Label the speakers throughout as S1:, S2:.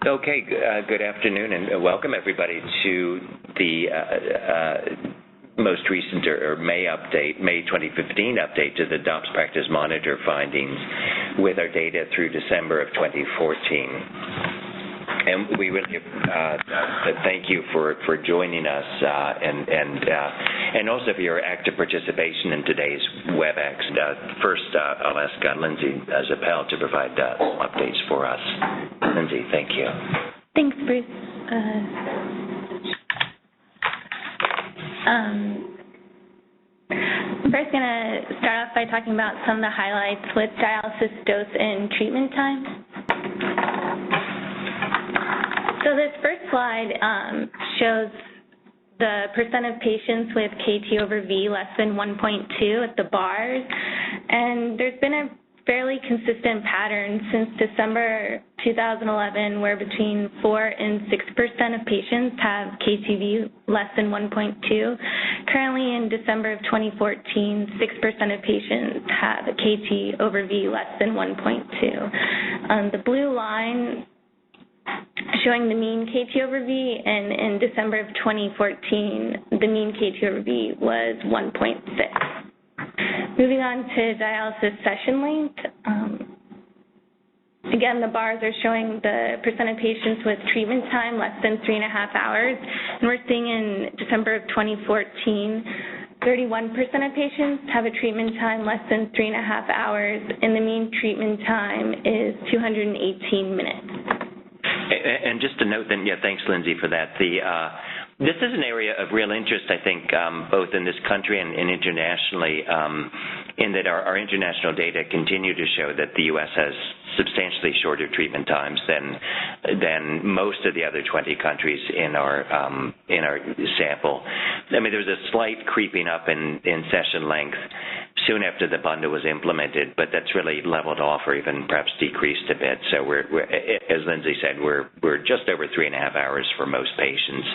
S1: Okay, good afternoon and welcome everybody to the most recent or May 2015 update to the DOPS Practice Monitor findings with our data through December of 2014. And we really thank you for joining us and also for your active participation in today's WebEx. First, I'll ask Lindsay Zappel to provide some updates for us. Lindsay, thank you.
S2: Thanks, Bruce. First, going to start off by talking about some of the highlights with dialysis dose and treatment time. So this first slide shows the percent of patients with KT over V less than 1.2 at the bars, and there's been a fairly consistent pattern since December 2011 where between 4 and 6% of patients have KTV less than 1.2. Currently in December of 2014, 6% of patients have a KT over V less than 1.2. The blue line showing the mean KT over V, and in December of 2014, the mean KT over V was 1.6. Moving on to dialysis session length. Again, the bars are showing the percent of patients with treatment time less than 3.5 hours, and we're seeing in December of 2014, 31% of patients have a treatment time less than 3.5 hours, and the mean treatment time is 218 minutes.
S1: And just to note then, thanks, Lindsay, for that. This is an area of real interest, I think, both in this country and internationally, in that our international data continue to show that the U.S. has substantially shorter treatment times than most of the other 20 countries in our sample. I mean, there was a slight creeping up in session length soon after the bundle was implemented, but that's really leveled off or even perhaps decreased a bit. So we're as Lindsay said, we're just over 3.5 hours for most patients.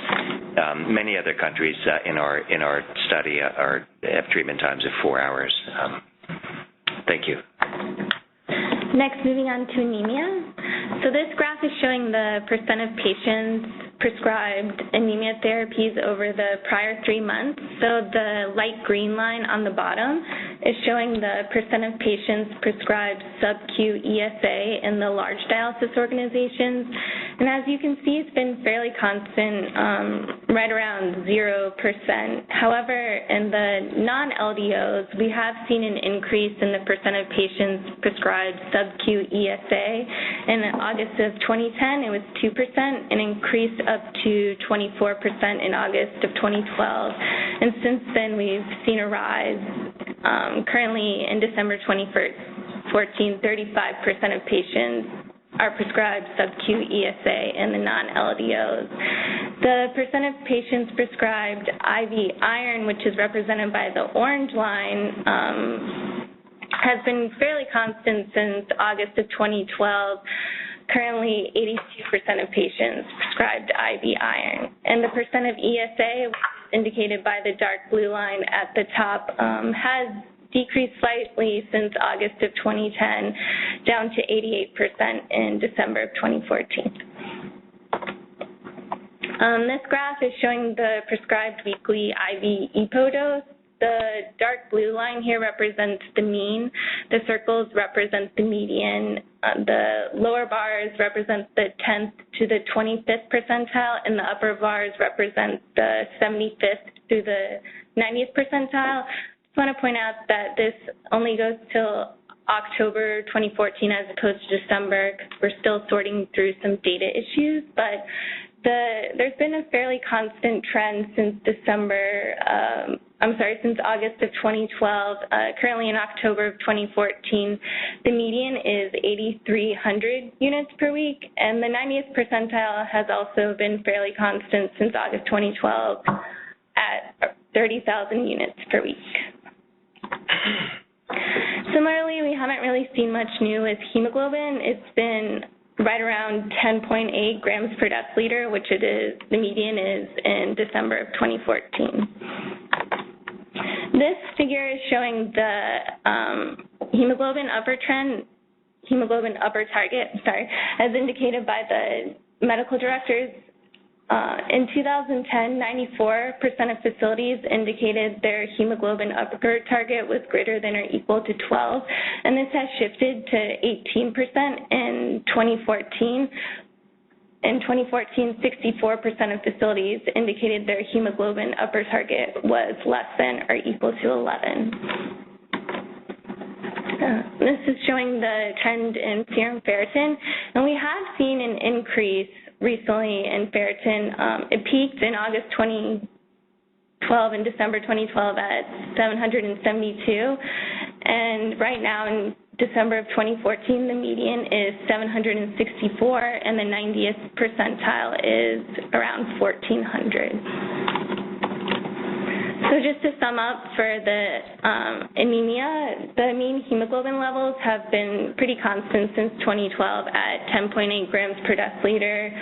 S1: Many other countries in our study have treatment times of 4 hours. Thank you.
S2: Next, moving on to anemia. So this graph is showing the percent of patients prescribed anemia therapies over the prior 3 months. So the light green line on the bottom is showing the percent of patients prescribed sub-Q ESA in the large dialysis organizations. And as you can see, it's been fairly constant, right around 0%. However, in the non-LDOs, we have seen an increase in the percent of patients prescribed sub-Q ESA. In August of 2010, it was 2% and increased up to 24% in August of 2012. And since then, we've seen a rise. Currently, in December 2014, 35% of patients are prescribed sub-Q ESA in the non-LDOs. The percent of patients prescribed IV iron, which is represented by the orange line, has been fairly constant since August of 2012. Currently, 82% of patients prescribed IV iron. And the percent of ESA, which is indicated by the dark blue line at the top, has decreased slightly since August of 2010, down to 88% in December of 2014. This graph is showing the prescribed weekly IV EPO dose. The dark blue line here represents the mean. The circles represent the median. The lower bars represent the 10th to the 25th percentile, and the upper bars represent the 75th through the 90th percentile. I just want to point out that this only goes till October 2014 as opposed to December, because we're still sorting through some data issues, but there's been a fairly constant trend since since August of 2012. Currently in October of 2014, the median is 8,300 units per week, and the 90th percentile has also been fairly constant since August 2012 at 30,000 units per week. Similarly, we haven't really seen much new with hemoglobin. It's been right around 10.8 grams per deciliter, which the median is in December of 2014. This figure is showing the hemoglobin upper target, as indicated by the medical directors, in 2010, 94% of facilities indicated their hemoglobin upper target was greater than or equal to 12, and this has shifted to 18% in 2014. In 2014, 64% of facilities indicated their hemoglobin upper target was less than or equal to 11. This is showing the trend in serum ferritin, and we have seen an increase recently in ferritin. It peaked in August 2012 and December 2012 at 772, and right now in December of 2014, the median is 764, and the 90th percentile is around 1,400. So just to sum up for the anemia, the mean hemoglobin levels have been pretty constant since 2012 at 10.8 grams per deciliter.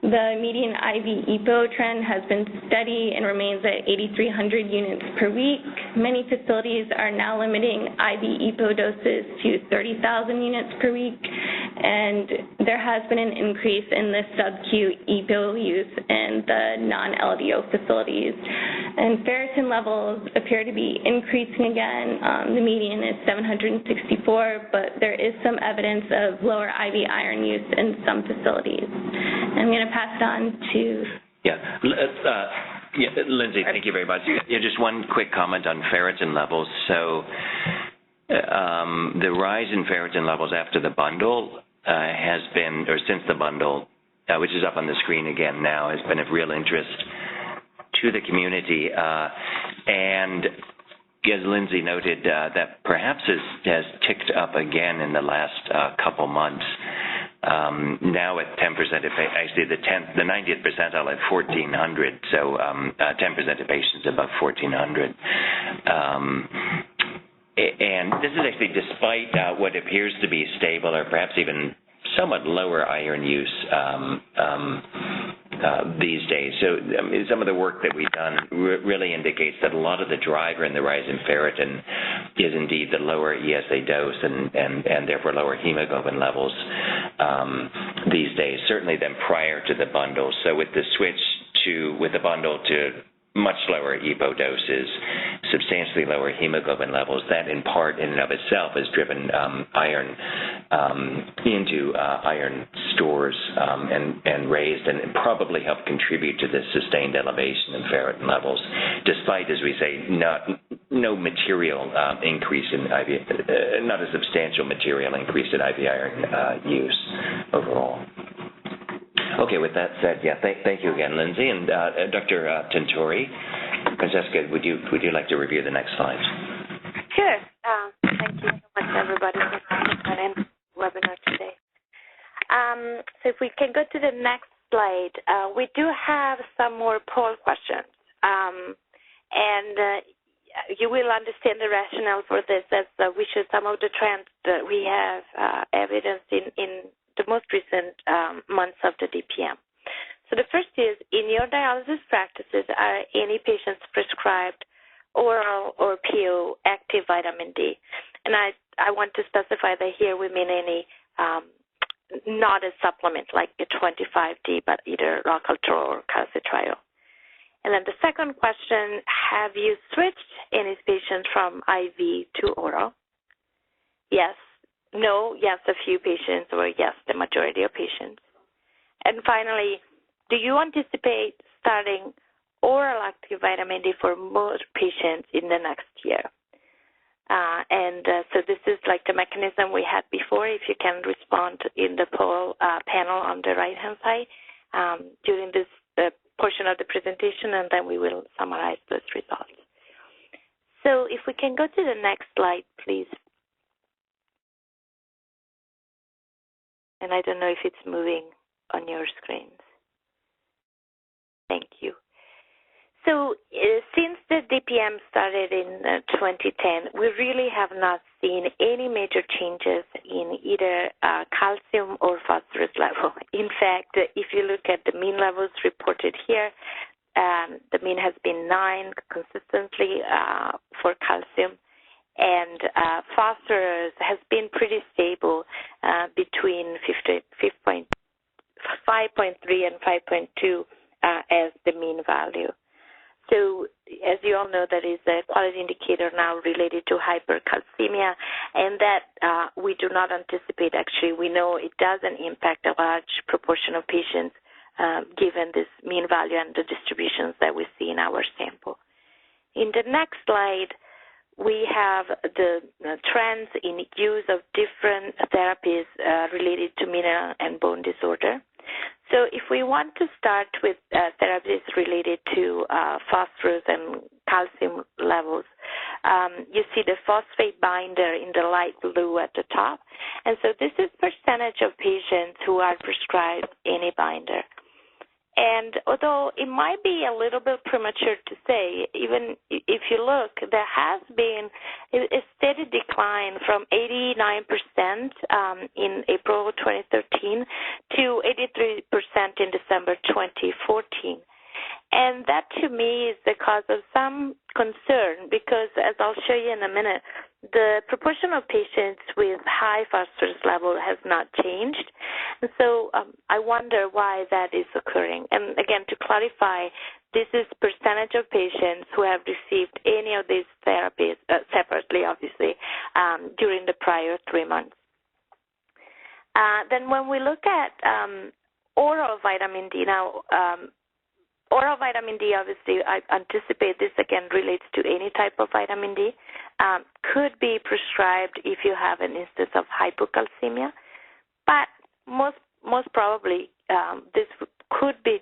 S2: The median IV EPO trend has been steady and remains at 8,300 units per week. Many facilities are now limiting IV EPO doses to 30,000 units per week, and there has been an increase in the sub-Q EPO use in the non-LDO facilities. And ferritin levels appear to be increasing again. The median is 764, but there is some evidence of lower IV iron use in some facilities. I'm going to pass it on to...
S1: Lindsay, thank you very much. Just one quick comment on ferritin levels. So the rise in ferritin levels after the bundle has been, or since the bundle, which is up on the screen again now, has been of real interest to the community. And as Lindsay noted, that perhaps has ticked up again in the last couple months. Now at 10%, actually the 90th percentile at 1,400, so 10% of patients above 1,400. And this is actually despite what appears to be stable or perhaps even somewhat lower iron use these days. So some of the work that we've done really indicates that a lot of the driver in the rise in ferritin is indeed the lower ESA dose and therefore lower hemoglobin levels these days, certainly than prior to the bundle. So with the switch with the bundle to much lower EPO doses, substantially lower hemoglobin levels, that in part in and of itself has driven iron into iron stores and raised and probably helped contribute to this sustained elevation in ferritin levels, despite, as we say, no material increase in IV, not a substantial material increase in IV iron use overall. Okay, with that said, thank you again, Lindsay. And Dr. Tintori, Francesca, would you like to review the next slides?
S3: Sure. Thank you so much, everybody, for joining the webinar today. So if we can go to the next slide, we do have some more poll questions. And you will understand the rationale for this as we show some of the trends that we have evidenced in the most recent months of the DPM. So the first is, in your dialysis practices, are any patients prescribed oral or PO active vitamin D? And I want to specify that here we mean any not a supplement like a 25D, but either Rocaltrol or calcitriol. And then the second question, have you switched any patients from IV to oral? Yes. No, yes, a few patients, or yes, the majority of patients. And finally, do you anticipate starting oral active vitamin D for most patients in the next year? So this is like the mechanism we had before. If you can respond in the poll panel on the right-hand side during this portion of the presentation, and then we will summarize those results. So if we can go to the next slide, please. And I don't know if it's moving on your screens. Thank you. So since the DPM started in 2010, we really have not seen any major changes in either calcium or phosphorus level. In fact, if you look at the mean levels reported here, the mean has been 9 consistently for calcium. And phosphorus has been pretty stable between 5.5 5.3 and 5.2 as the mean value. So as you all know, that is a quality indicator now related to hypercalcemia, and that we do not anticipate, actually. We know it doesn't impact a large proportion of patients given this mean value and the distributions that we see in our sample. In the next slide, we have the trends in use of different therapies related to mineral and bone disorder. So if we want to start with therapies related to phosphorus and calcium levels, you see the phosphate binder in the light blue at the top. And so this is percentage of patients who are prescribed any binder. And although it might be a little bit premature to say, even if you look, there has been a steady decline from 89% in April 2013 to 83% in December 2014. And that, to me, is the cause of some concern because, as I'll show you in a minute, the proportion of patients with high phosphorus level has not changed. And so I wonder why that is occurring. And again, to clarify, this is percentage of patients who have received any of these therapies, separately, obviously, during the prior 3 months. Then when we look at oral vitamin D, now, oral vitamin D, obviously, I anticipate this, again, relates to any type of vitamin D, could be prescribed if you have an instance of hypocalcemia, but most probably this could be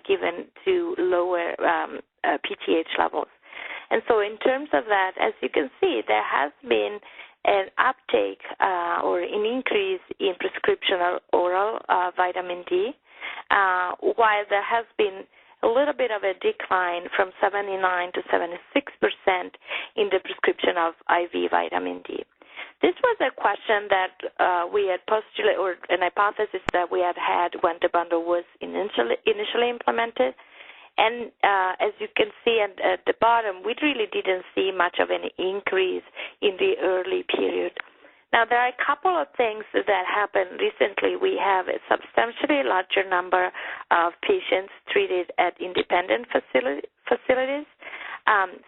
S3: given to lower PTH levels. And so in terms of that, as you can see, there has been an uptake or an increase in prescription of oral vitamin D, while there has been a little bit of a decline from 79 to 76% in the prescription of IV vitamin D. This was a question that we had postulated, or an hypothesis that we had when the bundle was initially implemented. And as you can see at the bottom, we really didn't see much of an increase in the early period. Now, there are a couple of things that happened recently. We have a substantially larger number of patients treated at independent facilities.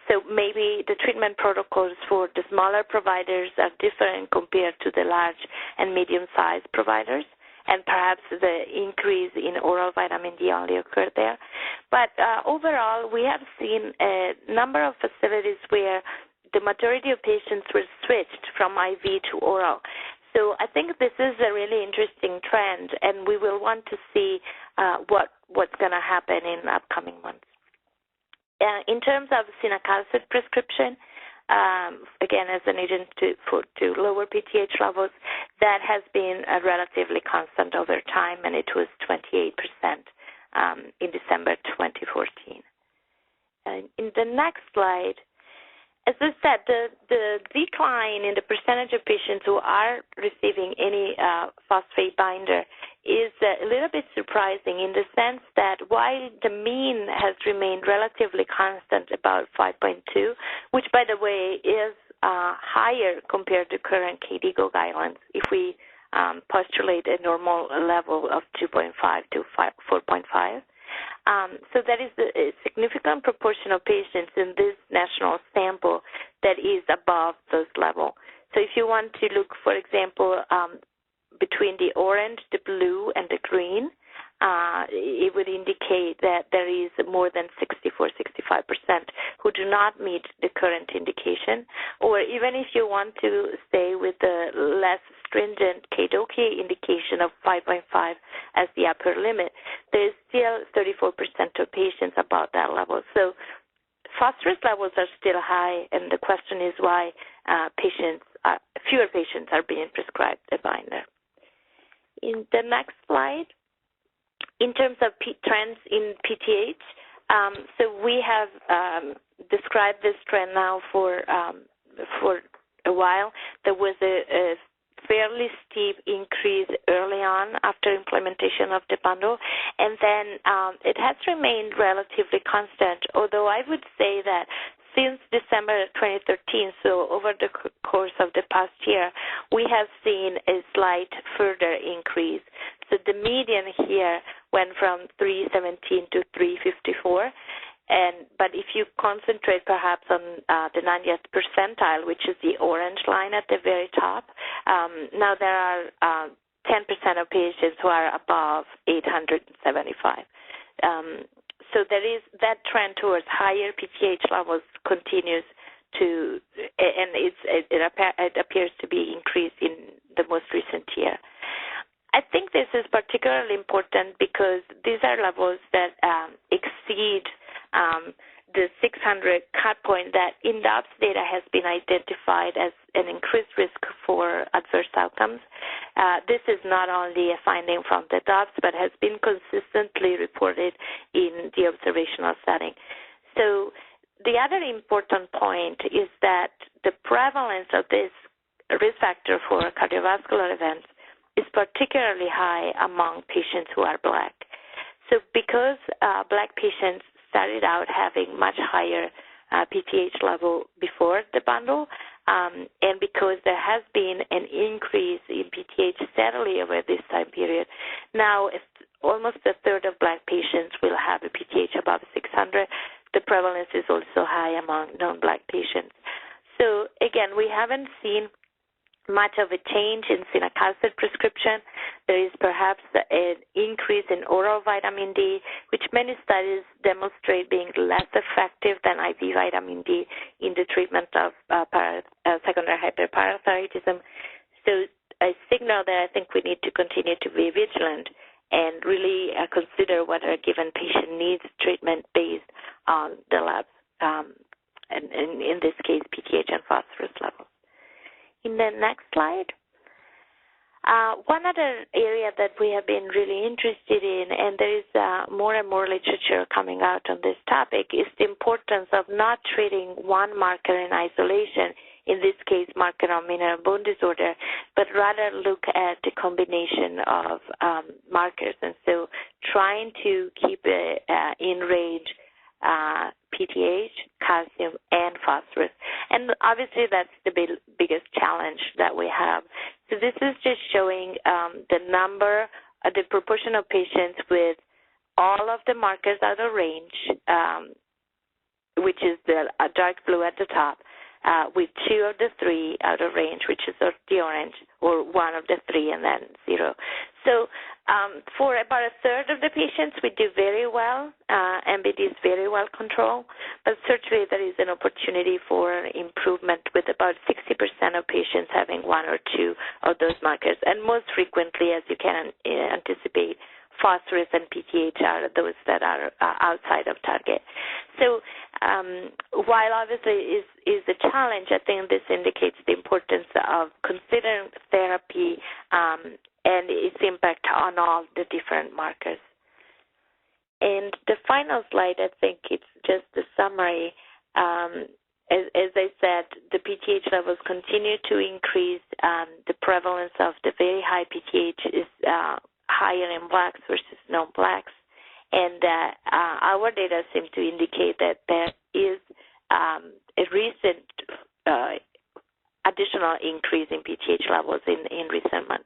S3: So maybe the treatment protocols for the smaller providers are different compared to the large and medium-sized providers, and perhaps the increase in oral vitamin D only occurred there. But overall, we have seen a number of facilities where the majority of patients were switched from IV to oral. So I think this is a really interesting trend, and we will want to see what's going to happen in upcoming months. In terms of cinacalcet prescription, again, as an agent to lower PTH levels, that has been relatively constant over time, and it was 28% in December 2014. In the next slide, as I said, the decline in the percentage of patients who are receiving any phosphate binder is a little bit surprising in the sense that while the mean has remained relatively constant, about 5.2, which, by the way, is higher compared to current KDIGO guidelines if we postulate a normal level of 2.5 to 4.5. So that is a significant proportion of patients in this national sample that is above those levels. So if you want to look, for example, between the orange, the blue, and the green, it would indicate that there is more than 64-65% who do not meet the current indication. Or even if you want to stay with the less stringent KDOQI indication of 5.5 as the upper limit, there is still 34% of patients above that level. So phosphorus levels are still high, and the question is why fewer patients are being prescribed a binder. In the next slide, in terms of trends in PTH, so we have described this trend now for a while. There was a fairly steep increase early on after implementation of the bundle, and then it has remained relatively constant, although I would say that since December 2013, so over the course of the past year, we have seen a slight further increase. So the median here went from 317 to 354. But if you concentrate perhaps on the 90th percentile, which is the orange line at the very top, now there are 10% of patients who are above 875. So there is that trend towards higher PTH levels continues to, and it appears to be increased in the most recent year. I think this is particularly important because these are levels that exceed the 600 cut point that in DOPS data has been identified as an increased risk for adverse outcomes. This is not only a finding from the DOPS, but has been consistently reported in the observational setting. So the other important point is that the prevalence of this risk factor for cardiovascular events is particularly high among patients who are Black. So because Black patients started out having much higher PTH level before the bundle, and because there has been an increase in PTH steadily over this time period, now almost a third of Black patients will have a PTH above 600. The prevalence is also high among non-Black patients. So again, we haven't seen much of a change in cinacalcet prescription. There is perhaps an increase in oral vitamin D, which many studies demonstrate being less effective than IV vitamin D in the treatment of secondary hyperparathyroidism. So a signal that I think we need to continue to be vigilant and really consider whether a given patient needs treatment based on the labs, and in this case, PTH and phosphorus levels. In the next slide, one other area that we have been really interested in, and there is more and more literature coming out on this topic, is the importance of not treating one marker in isolation, in this case marker of mineral bone disorder, but rather look at the combination of markers. And so trying to keep in range PTH, calcium, and phosphorus. And obviously that's the biggest challenge that we have. So this is just showing the proportion of patients with all of the markers out of range, which is the dark blue at the top, with 2 of the 3 out of range, which is the orange, or 1 of the 3 and then 0. So for about a third of the patients, we do very well. MBD is very well controlled, but certainly there is an opportunity for improvement with about 60% of patients having 1 or 2 of those markers. And most frequently, as you can anticipate, phosphorus and PTH are those that are outside of target. So while obviously is a challenge, I think this indicates the importance of considering therapy and its impact on all the different markers. And the final slide, I think it's just the summary. As I said, the PTH levels continue to increase. The prevalence of the very high PTH is higher in Blacks versus non-Blacks. And our data seem to indicate that there is a recent additional increase in PTH levels in recent months.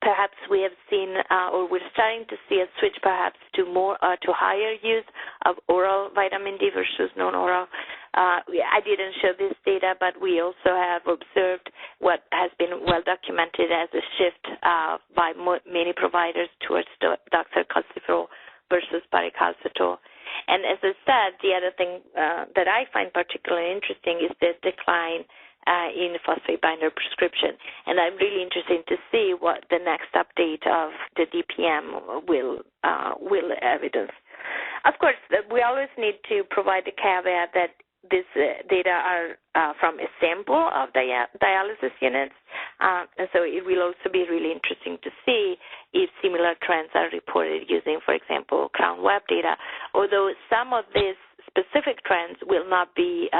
S3: Perhaps we have seen, or we're starting to see a switch perhaps to higher use of oral vitamin D versus non-oral. I didn't show this data, but we also have observed what has been well documented as a shift by many providers towards doxorubicin versus paclitaxel. And as I said, the other thing that I find particularly interesting is the decline in phosphate binder prescription. And I'm really interested to see what the next update of the DPM will evidence. Of course, we always need to provide the caveat that these data are from a sample of dialysis units, and so it will also be really interesting to see if similar trends are reported using, for example, Crown Web data, although some of these specific trends will not be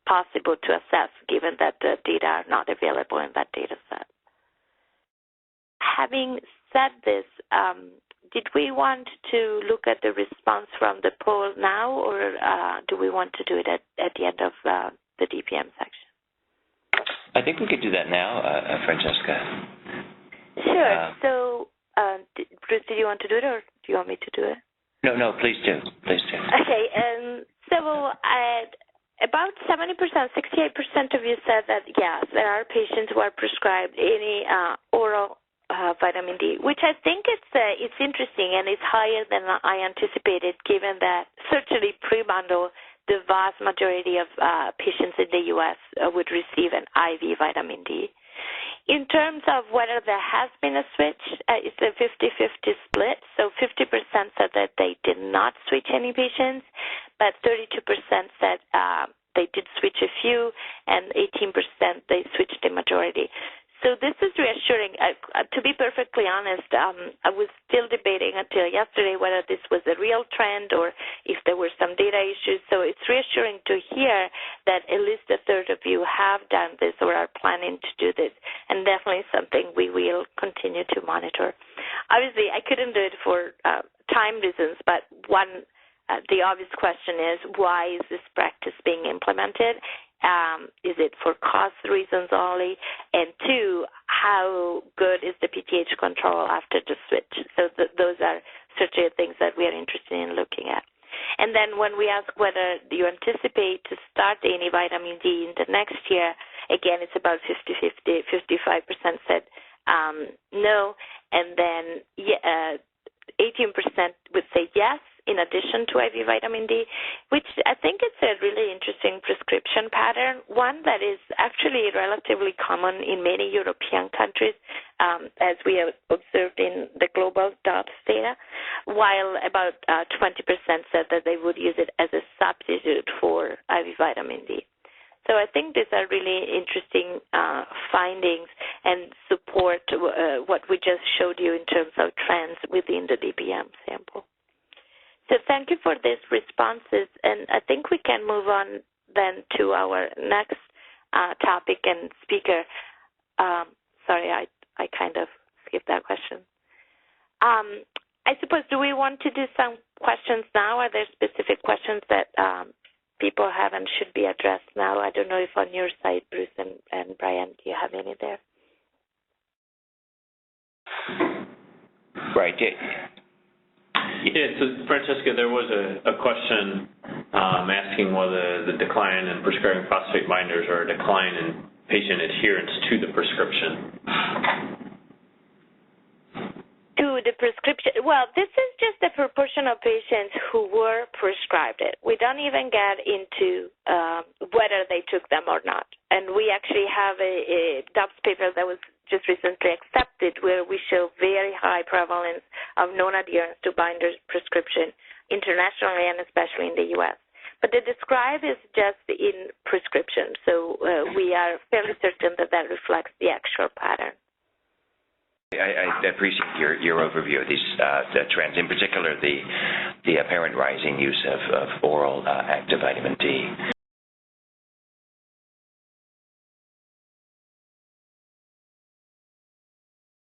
S3: possible to assess given that the data are not available in that data set. Having said this, did we want to look at the response from the poll now, or do we want to do it at the end of the DPM section?
S1: I think we could do that now, Francesca.
S3: Sure. So Bruce, do you want to do it, or do you want me to do it?
S1: No, please do. Please do.
S3: Okay, so about 70%, 68% of you said that, yes, there are patients who are prescribed any oral vitamin D, which I think it's interesting and it's higher than I anticipated, given that certainly pre-bundle, the vast majority of patients in the U.S. Would receive an IV vitamin D. In terms of whether there has been a switch, it's a 50-50 split. So 50% said that they did not switch any patients, but 32% said they did switch a few, and 18% they switched the majority. So this is reassuring. To be perfectly honest, I was still debating until yesterday whether this was a real trend or if there were some data issues. So it's reassuring to hear that at least a third of you have done this or are planning to do this, and definitely something we will continue to monitor. Obviously, I couldn't do it for time reasons, but the obvious question is, why is this practice being implemented? Is it for cost reasons only? And two, how good is the PTH control after the switch? So those are certainly things that we are interested in looking at. And then when we ask whether you anticipate to start any vitamin D in the next year, again, it's about 50-50, 55% said no, and then 18% would say yes, in addition to IV vitamin D, which I think it's a really interesting prescription pattern, one that is actually relatively common in many European countries, as we have observed in the global DOPS data, while about 20% said that they would use it as a substitute for IV vitamin D. So I think these are really interesting findings and support what we just showed you in terms of trends within the DPM sample. So thank you for these responses, and I think we can move on then to our next topic and speaker. Sorry, I kind of skipped that question. I suppose, do we want to do some questions now? Are there specific questions that people have and should be addressed now? I don't know if on your side, Bruce and Brian, do you have any there?
S1: Right.
S4: Yeah, so Francesca, there was a question asking whether the decline in prescribing phosphate binders or a decline in patient adherence to the prescription.
S3: To the prescription, well, this is just the proportion of patients who were prescribed it. We don't even get into whether they took them or not. And we actually have a DOPS paper that was just recently accepted where we show very high prevalence of non-adherence to binders prescription internationally and especially in the U.S. But the describe is just in prescription, so we are fairly certain that that reflects the actual pattern.
S1: I appreciate your overview of these the trends, in particular the apparent rising use of oral active vitamin D.